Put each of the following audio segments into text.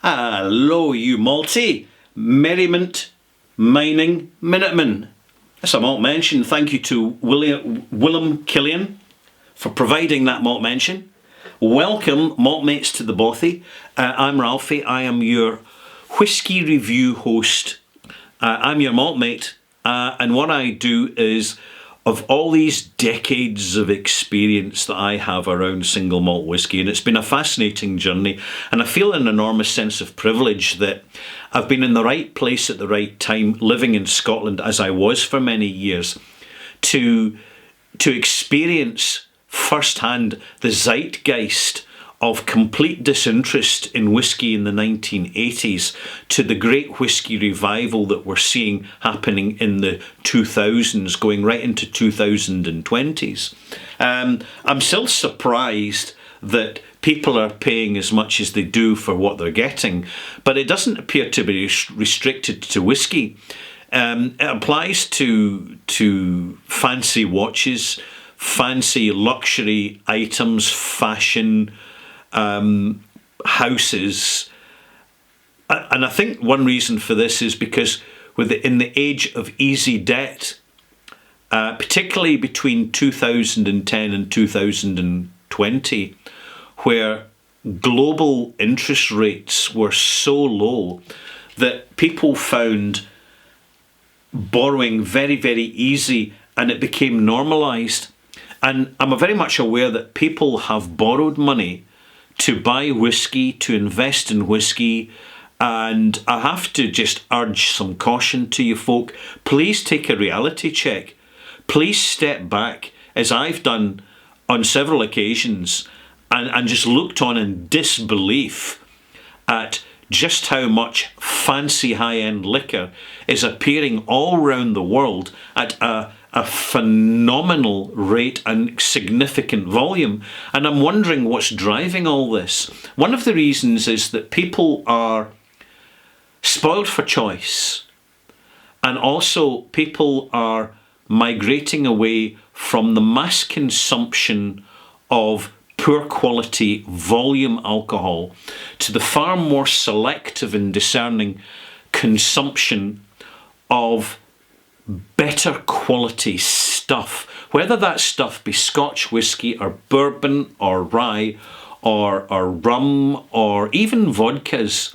Hello, you malty merriment mining Minutemen. That's a malt mention. Thank you to Willem Killian for providing that malt mention. Welcome, malt mates, to the bothy. I'm Ralphie. I am your whisky review host. I'm your malt mate, and what I do is, of all these decades of experience that I have around single malt whisky, and it's been a fascinating journey, and I feel an enormous sense of privilege that I've been in the right place at the right time, living in Scotland as I was for many years, to experience firsthand the zeitgeist of complete disinterest in whisky in the 1980s to the great whisky revival that we're seeing happening in the 2000s, going right into 2020s. I'm still surprised that people are paying as much as they do for what they're getting, but it doesn't appear to be restricted to whisky. It applies to fancy watches, fancy luxury items, fashion, houses, and I think one reason for this is because in the age of easy debt, particularly between 2010 and 2020, where global interest rates were so low that people found borrowing very, very easy, and it became normalised. And I'm very much aware that people have borrowed money to buy whisky, to invest in whisky, and I have to just urge some caution to you folk. Please take a reality check. Please step back, as I've done on several occasions, and just looked on in disbelief at just how much fancy high-end liquor is appearing all around the world at a phenomenal rate and significant volume. And I'm wondering what's driving all this. One of the reasons is that people are spoiled for choice, and also people are migrating away from the mass consumption of poor quality volume alcohol to the far more selective and discerning consumption of better quality stuff, whether that stuff be Scotch whisky or bourbon or rye or rum or even vodkas.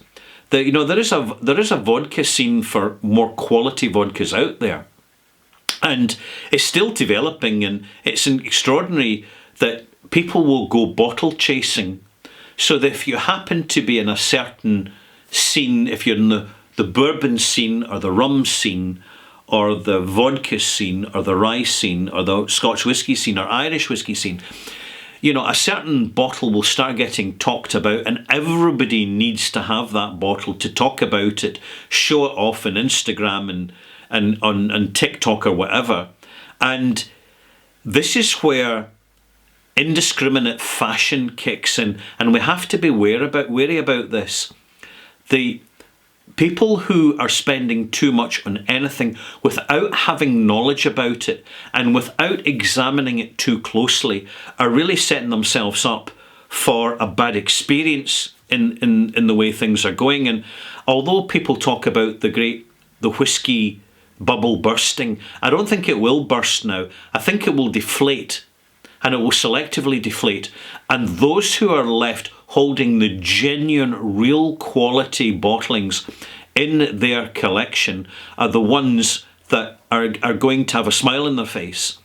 There is a vodka scene for more quality vodkas out there, and it's still developing, and it's extraordinary that people will go bottle chasing, so that if you happen to be in a certain scene, if you're in the bourbon scene or the rum scene or the vodka scene or the rye scene or the Scotch whisky scene or Irish whisky scene, a certain bottle will start getting talked about, and everybody needs to have that bottle to talk about it, show it off on Instagram and on TikTok or whatever. And this is where indiscriminate fashion kicks in, and we have to be wary about this. The people who are spending too much on anything without having knowledge about it and without examining it too closely are really setting themselves up for a bad experience in the way things are going. And although people talk about the whisky bubble bursting, I don't think it will burst now. I think it will deflate, and it will selectively deflate. And those who are left holding the genuine, real quality bottlings in their collection are the ones that are going to have a smile on their face,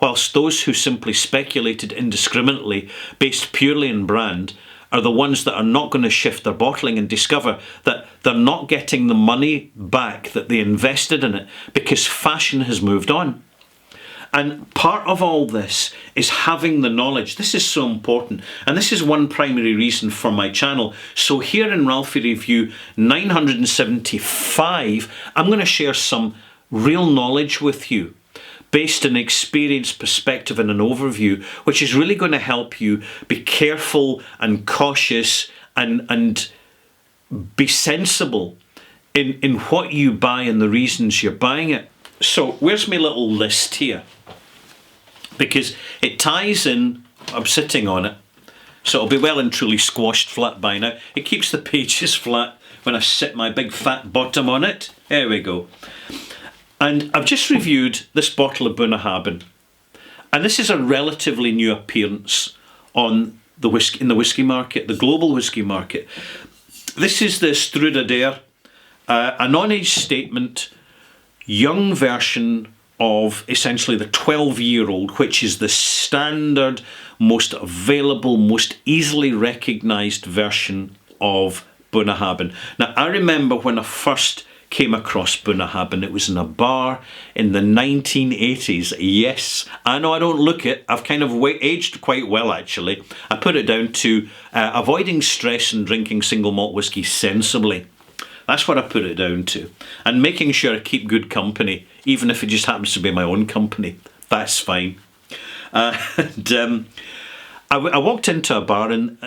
whilst those who simply speculated indiscriminately based purely on brand are the ones that are not going to shift their bottling and discover that they're not getting the money back that they invested in it because fashion has moved on. And part of all this is having the knowledge. This is so important. And this is one primary reason for my channel. So here in Ralphie Review 975, I'm going to share some real knowledge with you based on experience, perspective and an overview, which is really going to help you be careful and cautious and be sensible in what you buy and the reasons you're buying it. So where's my little list here? Because it ties in, I'm sitting on it, So it'll be well and truly squashed flat by now. It keeps the pages flat when I sit my big fat bottom on it. There we go. And I've just reviewed this bottle of Bunnahabhain. And this is a relatively new appearance on the whisky, in the whisky market, the global whisky market. This is the Strúda Dair, a non-age statement, young version of essentially the 12-year-old, which is the standard, most available, most easily recognised version of Bunnahabhain. Now, I remember when I first came across Bunnahabhain, it was in a bar in the 1980s. Yes, I know I don't look it. I've kind of aged quite well, actually. I put it down to avoiding stress and drinking single malt whisky sensibly. That's what I put it down to. And making sure I keep good company, even if it just happens to be my own company. That's fine. I walked into a bar and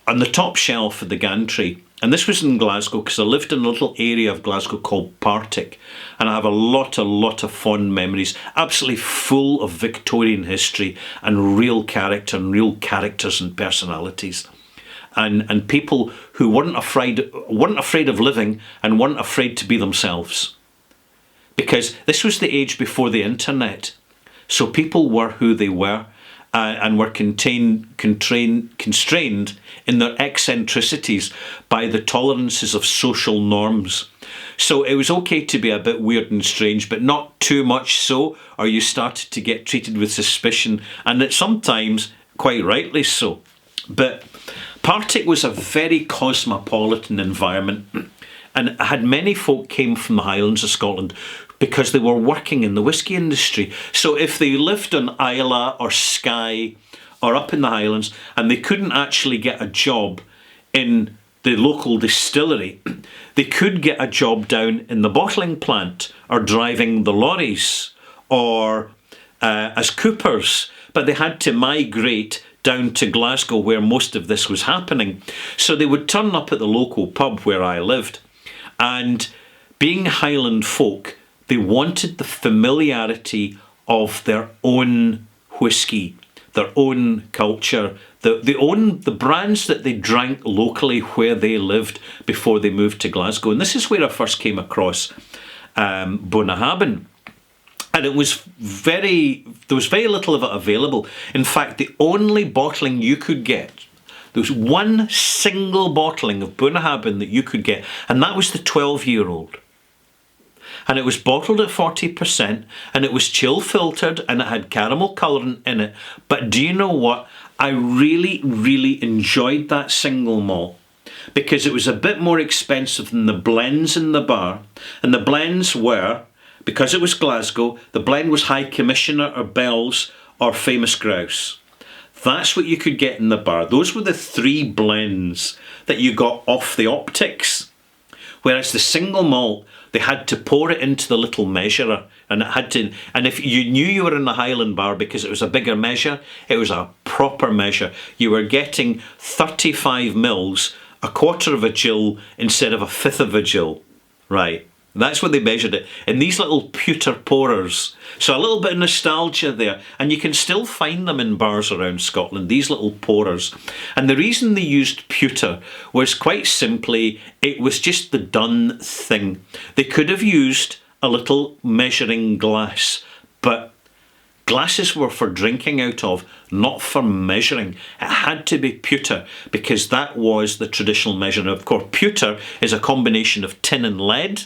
on the top shelf of the gantry, and this was in Glasgow because I lived in a little area of Glasgow called Partick, and I have a lot of fond memories, absolutely full of Victorian history and real character and real characters and personalities. And people who weren't afraid of living and weren't afraid to be themselves. Because this was the age before the internet. So people were who they were and were constrained in their eccentricities by the tolerances of social norms. So it was okay to be a bit weird and strange, but not too much so, or you started to get treated with suspicion, and that sometimes quite rightly so. But Partick was a very cosmopolitan environment, and had many folk came from the Highlands of Scotland because they were working in the whisky industry. So if they lived on Islay or Skye or up in the Highlands and they couldn't actually get a job in the local distillery, they could get a job down in the bottling plant or driving the lorries or as coopers, but they had to migrate down to Glasgow where most of this was happening. So they would turn up at the local pub where I lived, and being Highland folk, they wanted the familiarity of their own whisky, their own culture, the brands that they drank locally where they lived before they moved to Glasgow. And this is where I first came across Bunnahabhain. And there was very little of it available. In fact, the only bottling you could get, there was one single bottling of Bunnahabhain that you could get, and that was the 12-year-old. And it was bottled at 40%, and it was chill filtered, and it had caramel colouring in it. But do you know what? I really, really enjoyed that single malt because it was a bit more expensive than the blends in the bar. And the blends were, because it was Glasgow, the blend was High Commissioner or Bell's or Famous Grouse. That's what you could get in the bar. Those were the three blends that you got off the optics. Whereas the single malt, they had to pour it into the little measurer, and if you knew you were in the Highland bar because it was a bigger measure, it was a proper measure. You were getting 35 mils, a quarter of a gill instead of a fifth of a gill, right? That's what they measured it in these little pewter pourers. So a little bit of nostalgia there, and you can still find them in bars around Scotland, these little pourers. And the reason they used pewter was quite simply, it was just the done thing. They could have used a little measuring glass, but glasses were for drinking out of, not for measuring. It had to be pewter because that was the traditional measure. Of course, pewter is a combination of tin and lead.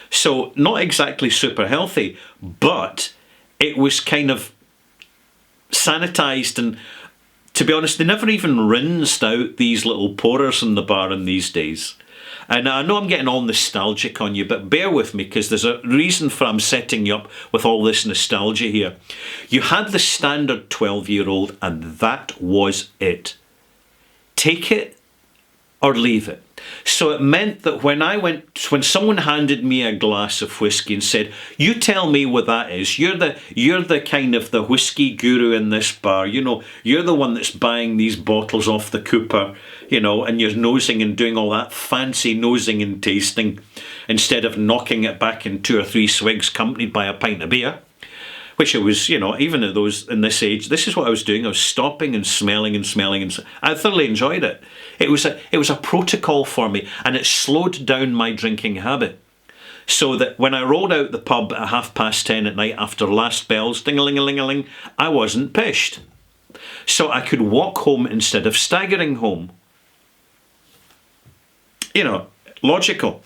So not exactly super healthy, but it was kind of sanitised, and to be honest, they never even rinsed out these little pourers in the bar in these days. And I know I'm getting all nostalgic on you, but bear with me because there's a reason for I'm setting you up with all this nostalgia here. You had the standard 12-year-old and that was it. Take it or leave it. So it meant that when someone handed me a glass of whiskey and said, "You tell me what that is. You're the kind of the whiskey guru in this bar. You know, you're the one that's buying these bottles off the cooper, you know, and you're nosing and doing all that fancy nosing and tasting instead of knocking it back in 2 or 3 swigs accompanied by a pint of beer." which it was, even at in this age, this is what I was doing. I was stopping and smelling and smelling, and I thoroughly enjoyed it. It was a protocol for me, and it slowed down my drinking habit. So that when I rolled out the pub at 10:30 at night after last bells, ding-a-ling-a-ling-a-ling, I wasn't pished. So I could walk home instead of staggering home. Logical.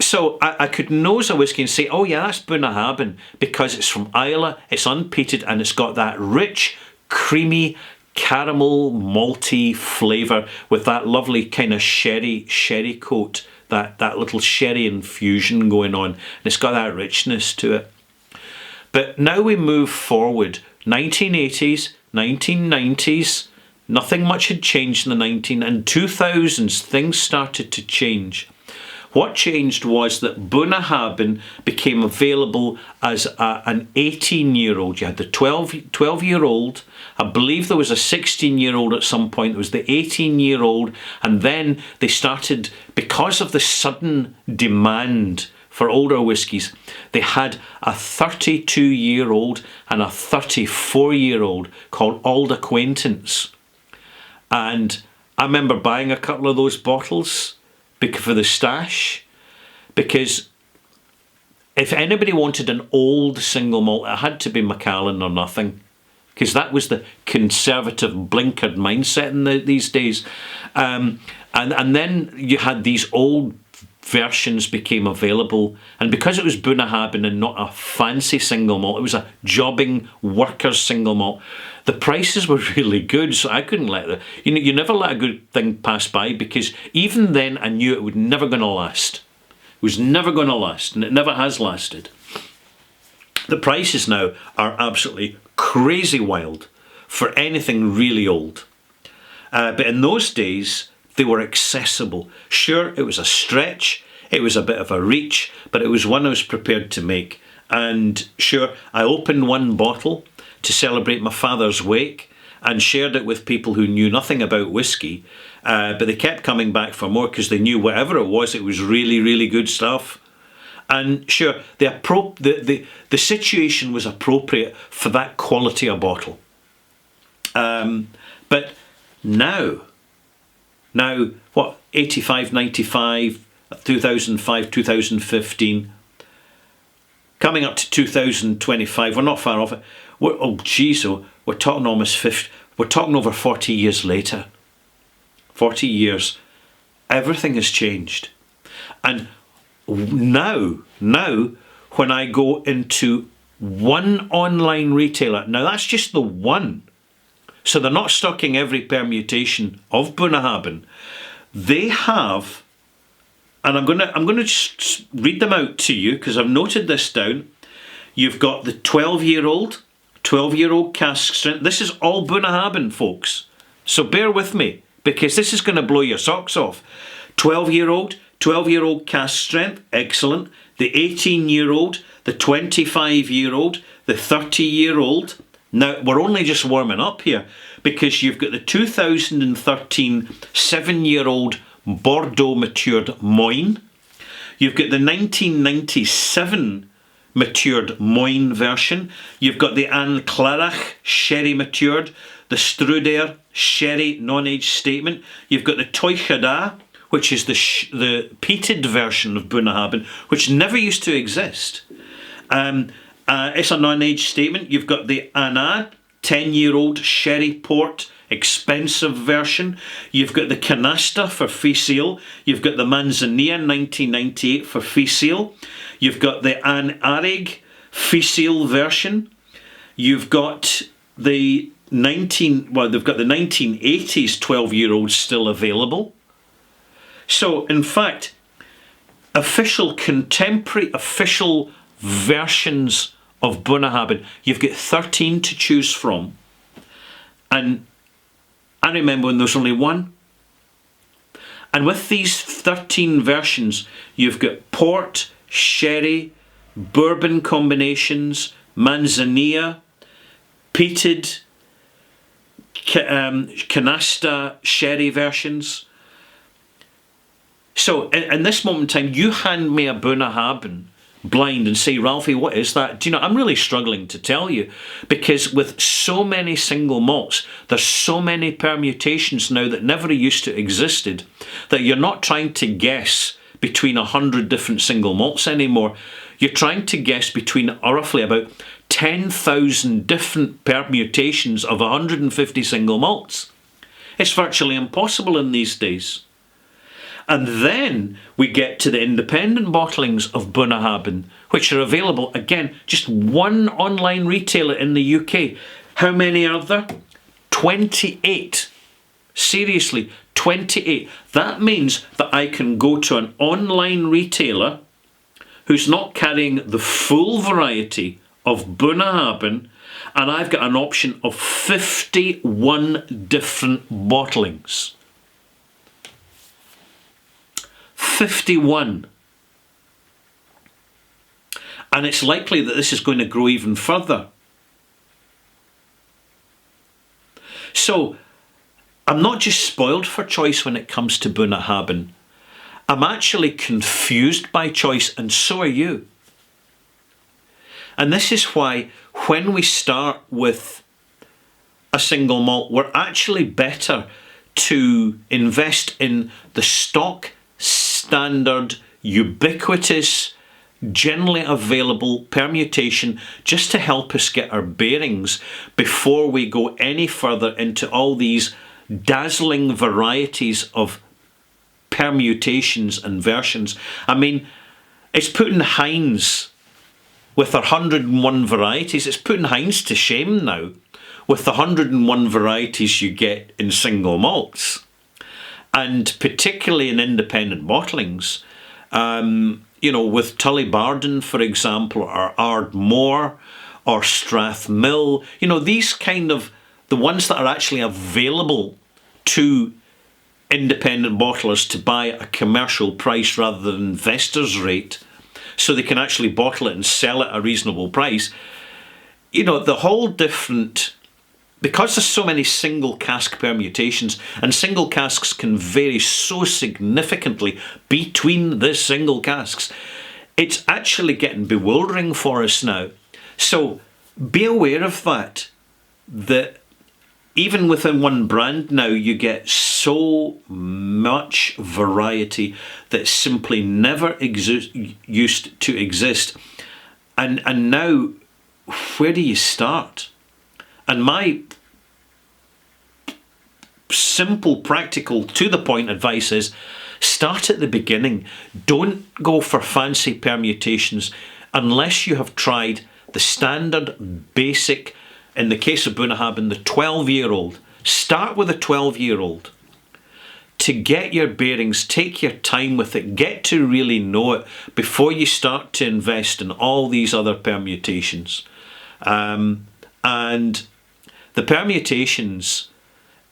So I could nose a whiskey and say, oh yeah, that's Bunnahabhain, because it's from Islay, it's unpeated, and it's got that rich, creamy, caramel, malty flavour with that lovely kind of sherry coat, that little sherry infusion going on, and it's got that richness to it. But now we move forward, 1980s, 1990s, nothing much had changed in the 2000s, things started to change. What changed was that Bunnahabhain became available as an 18-year-old. You had the 12-year-old. I believe there was a 16-year-old at some point. There was the 18-year-old. And then they started, because of the sudden demand for older whiskies, they had a 32-year-old and a 34-year-old called Auld Acquaintance. And I remember buying a couple of those bottles for the stash, because if anybody wanted an old single malt, it had to be Macallan or nothing, because that was the conservative blinkered mindset in these days. And then you had these old versions became available, and because it was Bunnahabhain and not a fancy single malt, it was a jobbing workers single malt, the prices were really good, so I couldn't let it. You never let a good thing pass by, because even then I knew it was never going to last. It was never going to last, and it never has lasted. The prices now are absolutely crazy wild for anything really old. But in those days, they were accessible. Sure, it was a stretch, it was a bit of a reach, but it was one I was prepared to make. And sure, I opened one bottle to celebrate my father's wake and shared it with people who knew nothing about whiskey, but they kept coming back for more because they knew whatever it was really, really good stuff. And sure, the situation was appropriate for that quality of bottle. But now, what, 85, 95, 2005, 2015, coming up to 2025, we're not far off it. We're talking almost 50, we're talking over 40 years later. 40 years, everything has changed. And now, when I go into one online retailer, now that's just the one, so they're not stocking every permutation of Bunnahabhain. They have, and I'm going to just read them out to you because I've noted this down. You've got the 12-year-old cask strength. This is all Bunnahabhain, folks. So bear with me, because this is going to blow your socks off. 12-year-old cask strength, excellent. The 18-year-old, the 25-year-old, the 30-year-old. Now, we're only just warming up here, because you've got the 2013 7-year-old Bordeaux matured Moyne. You've got the 1997 matured Moyne version. You've got the Anne Clarach sherry matured, the Struder sherry non-aged statement. You've got the Toichada, which is the peated version of Bunnahabhain, which never used to exist. It's a non-aged statement. You've got the Anna 10-year-old sherry port expensive version. You've got the Canasta for Fee Seal. You've got the Manzanilla 1998 for Fee Seal. You've got the Anne Arig Fee Seal version. You've got the they've got the 1980s 12-year-olds still available. So, in fact, contemporary official versions of Bunnahabhain, you've got 13 to choose from. And I remember when there was only one. And with these 13 versions, you've got port, sherry, bourbon combinations, manzanilla, peated, canasta sherry versions. So in this moment in time, you hand me a Bunnahabhain blind and say, Ralphie, what is that? Do you know, I'm really struggling to tell you, because with so many single malts, there's so many permutations now that never used to existed, that you're not trying to guess between 100 different single malts anymore. You're trying to guess between roughly about 10,000 different permutations of 150 single malts. It's virtually impossible in these days. And then we get to the independent bottlings of Bunnahabhain, which are available, again, just one online retailer in the UK. How many are there? 28. Seriously, 28. That means that I can go to an online retailer who's not carrying the full variety of Bunnahabhain, and I've got an option of 51 different bottlings. 51. And it's likely that this is going to grow even further. So, I'm not just spoiled for choice when it comes to Bunnahabhain. I'm actually confused by choice, and so are you. And this is why when we start with a single malt, we're actually better to invest in the stock standard, ubiquitous, generally available permutation, just to help us get our bearings before we go any further into all these dazzling varieties of permutations and versions. I mean, it's putting Heinz with their 101 varieties, it's putting Heinz to shame now with the 101 varieties you get in single malts. And particularly in independent bottlings, you know, with Tullybarden, for example, or Ardmore, or Strathmill, you know, these kind of, the ones that are actually available to independent bottlers to buy at a commercial price rather than investor's rate, so they can actually bottle it and sell it at a reasonable price. You know, the whole different, because there's so many single cask permutations, and single casks can vary so significantly between the single casks, it's actually getting bewildering for us now. So be aware of that even within one brand now, you get so much variety that simply never used to exist. And now, where do you start? And my simple, practical, to the point advice is, start at the beginning. Don't go for fancy permutations unless you have tried the standard, basic, in the case of Bunnahabhain, the 12-year-old. Start with a 12-year-old. To get your bearings, take your time with it, get to really know it before you start to invest in all these other permutations. And the permutations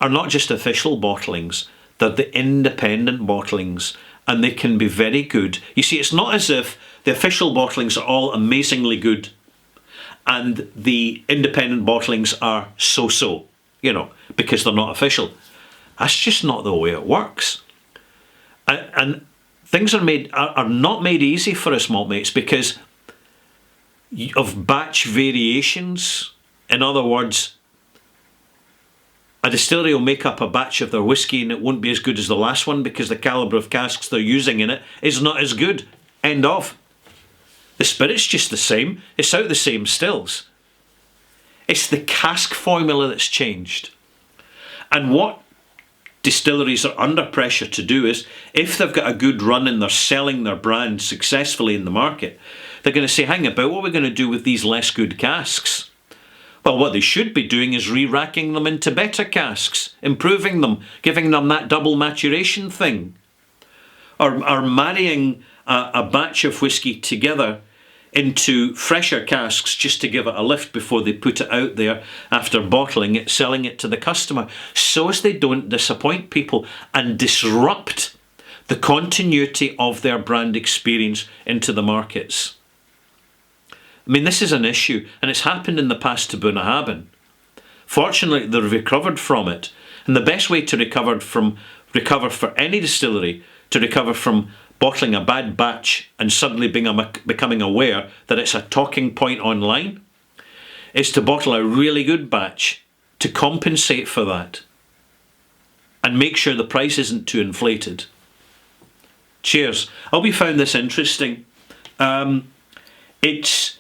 are not just official bottlings, they're the independent bottlings, and they can be very good. You see, it's not as if the official bottlings are all amazingly good and the independent bottlings are so-so, you know, because they're not official. That's just not the way it works. And things are not made easy for us maltmates because of batch variations. In other words, a distillery will make up a batch of their whisky and it won't be as good as the last one because the calibre of casks they're using in it is not as good. End of. The spirit's just the same. It's out the same stills. It's the cask formula that's changed. And what distilleries are under pressure to do is, if they've got a good run and they're selling their brand successfully in the market, they're going to say, hang about, what are we going to do with these less good casks? Well, what they should be doing is re-racking them into better casks, improving them, giving them that double maturation thing. Or marrying a batch of whisky together into fresher casks just to give it a lift before they put it out there after bottling it, selling it to the customer, so as they don't disappoint people and disrupt the continuity of their brand experience into the markets. I mean, this is an issue, and it's happened in the past to Bunnahabhain. Fortunately, they've recovered from it, and the best way to recover for any distillery, to recover from bottling a bad batch and suddenly becoming aware that it's a talking point online is to bottle a really good batch to compensate for that and make sure the price isn't too inflated. Cheers. I hope you found this interesting. It's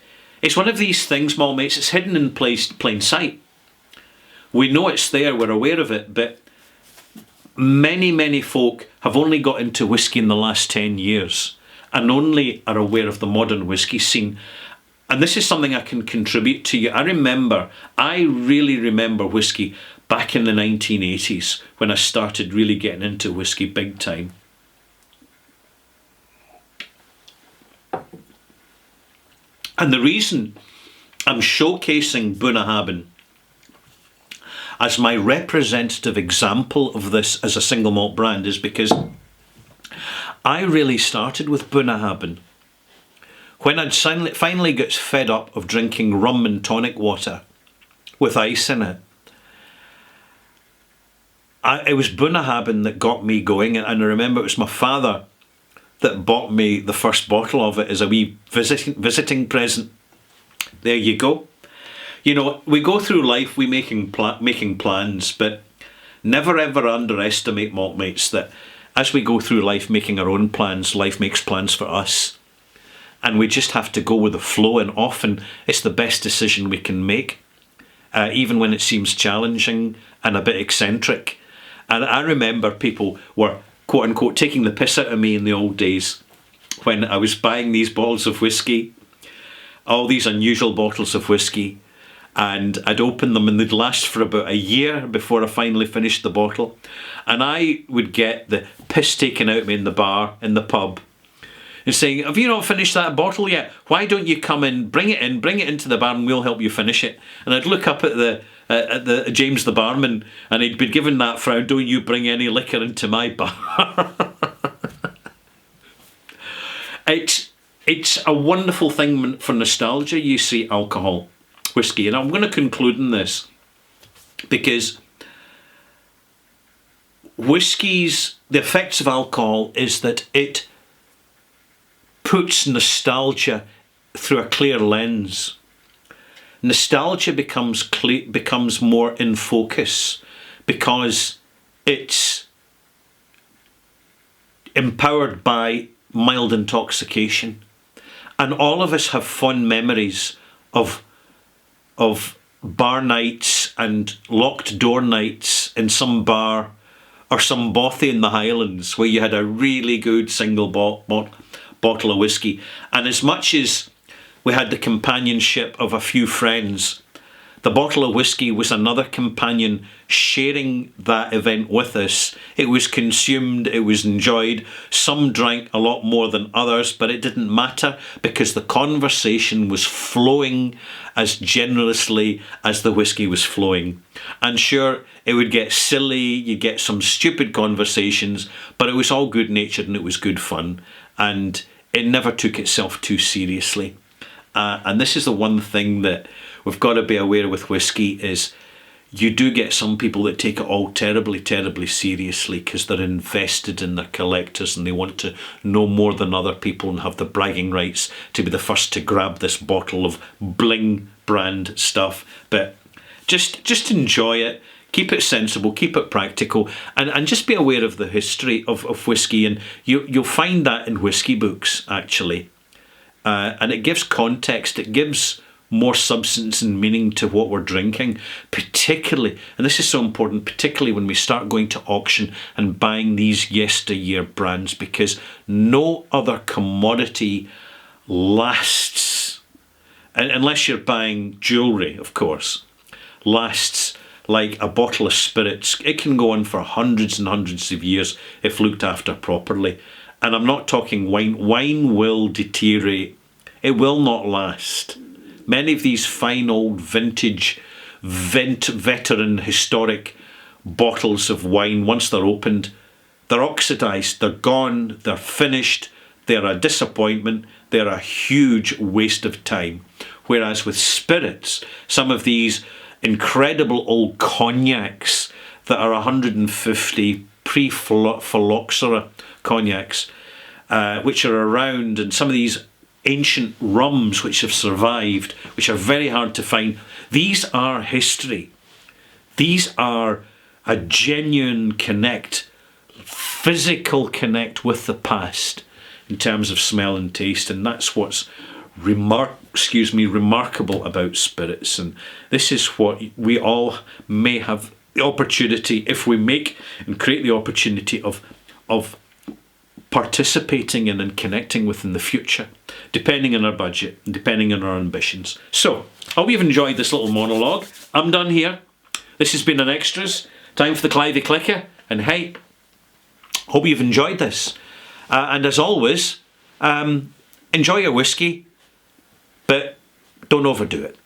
one of these things, mall mates, it's hidden in plain sight. We know it's there, we're aware of it, but many folk have only got into whisky in the last 10 years and only are aware of the modern whisky scene. And this is something I can contribute to you. I really remember whisky back in the 1980s when I started really getting into whisky big time. And the reason I'm showcasing Bunnahabhain as my representative example of this as a single malt brand is because I really started with Bunnahabhain when I'd finally got fed up of drinking rum and tonic water with ice in it. It was Bunnahabhain that got me going, and I remember it was my father that bought me the first bottle of it as a wee visiting present. There you go. You know, we go through life, we making plans, but never ever underestimate, malt mates, that as we go through life making our own plans, life makes plans for us. And we just have to go with the flow, and often it's the best decision we can make, even when it seems challenging and a bit eccentric. And I remember people were, quote unquote, taking the piss out of me in the old days when I was buying these bottles of whiskey, all these unusual bottles of whiskey, and I'd open them and they'd last for about a year before I finally finished the bottle. And I would get the piss taken out of me in the bar, in the pub, and saying, have you not finished that bottle yet? Why don't you come in, bring it into the bar and we'll help you finish it. And I'd look up at the James the barman, and he'd been given that frown, don't you bring any liquor into my bar. It's a wonderful thing for nostalgia, you see, alcohol, whiskey. And I'm going to conclude in this because whiskies, the effects of alcohol is that it puts nostalgia through a clear lens. Nostalgia becomes more in focus because it's empowered by mild intoxication. And all of us have fond memories of bar nights and locked door nights in some bar or some bothy in the Highlands where you had a really good single bottle of whiskey. And as much as we had the companionship of a few friends, the bottle of whiskey was another companion sharing that event with us. It was consumed, it was enjoyed. Some drank a lot more than others, but it didn't matter because the conversation was flowing as generously as the whiskey was flowing. And sure, it would get silly, you'd get some stupid conversations, but it was all good-natured and it was good fun. And it never took itself too seriously. And this is the one thing that we've got to be aware with whiskey is you do get some people that take it all terribly, terribly seriously because they're invested in their collectors and they want to know more than other people and have the bragging rights to be the first to grab this bottle of bling brand stuff. But just enjoy it. Keep it sensible, keep it practical, and just be aware of the history of whiskey. And you'll find that in whiskey books, actually. And it gives context, it gives more substance and meaning to what we're drinking, particularly, and this is so important, particularly when we start going to auction and buying these yesteryear brands, because no other commodity lasts, unless you're buying jewellery, of course, lasts like a bottle of spirits. It can go on for hundreds and hundreds of years if looked after properly. And I'm not talking wine. Wine will deteriorate. It will not last. Many of these fine old vintage, veteran, historic bottles of wine, once they're opened, they're oxidised, they're gone, they're finished, they're a disappointment, they're a huge waste of time. Whereas with spirits, some of these incredible old cognacs that are 150 pre-phylloxera cognacs, which are around, and some of these ancient rums which have survived, which are very hard to find. These are history. These are a genuine connect, physical connect with the past in terms of smell and taste, and that's what's remarkable about spirits. And this is what we all may have the opportunity, if we make and create the opportunity of participating in and connecting with in the future, depending on our budget and depending on our ambitions. So, I hope you've enjoyed this little monologue. I'm done here. This has been an Extras. Time for the Clivey Clicker. And hey, hope you've enjoyed this. And as always, enjoy your whiskey, but don't overdo it.